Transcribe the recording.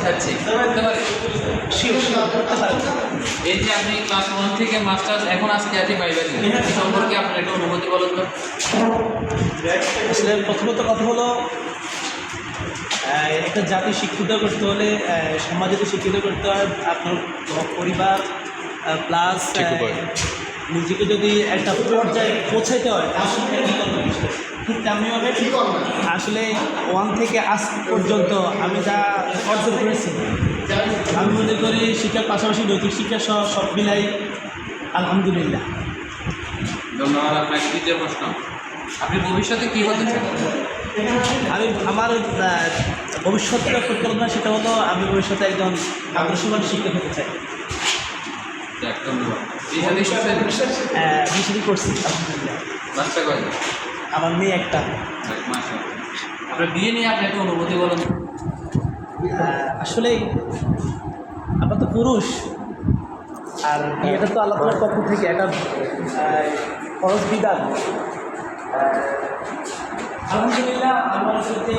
চাচ্ছি করতে পারি। এই যে আপনি ক্লাস 1 থেকে মাস্টার্স এখন আজকে আজই পাইবেন এই সম্পর্কে আপনার একটা অনুভূতি বলুন তো। আসলে প্রথমত কথা হলো একটা জাতি শিক্ষিত করতে হলে সমাজকে শিক্ষিত করতে হয় আপনার পরিবার প্লাস নিজেকে যদি একটা পর্যায়ে পৌঁছাইতে হয় আসলে কী করবে ঠিক তেমনিভাবে আসলে 1 থেকে আজ পর্যন্ত আমি যা অর্জন করেছি আমি মনে করি শিক্ষার পাশাপাশি নৈতিক শিক্ষা সব মিলাই আলহামদুলিল্লাহ। ধন্যবাদ। আপনাকে দ্বিতীয় প্রশ্ন, আপনি ভবিষ্যতে কী হতে চান? আমি আমার ভবিষ্যতের পরিকল্পনা সেটা হলো আমি ভবিষ্যতে একজন আদর্শবান শিক্ষক হতে চাই। যাক, ধন্যবাদ। বিশেষই করছি আলহামদুলিল্লাহ। বাচ্চা কয়? আমার মেয়ে একটা। যাক, মাশাআল্লাহ। আপনার বিয়ে নিয়ে আপনি একটা অনুভূতি বলুন। আসলে আমরা তো পুরুষ আর বিয়েটা তো আল্লাহ তাআলার পক্ষ থেকে একটা ফরজ বিধান। আলহামদুলিল্লাহ আমার সাথে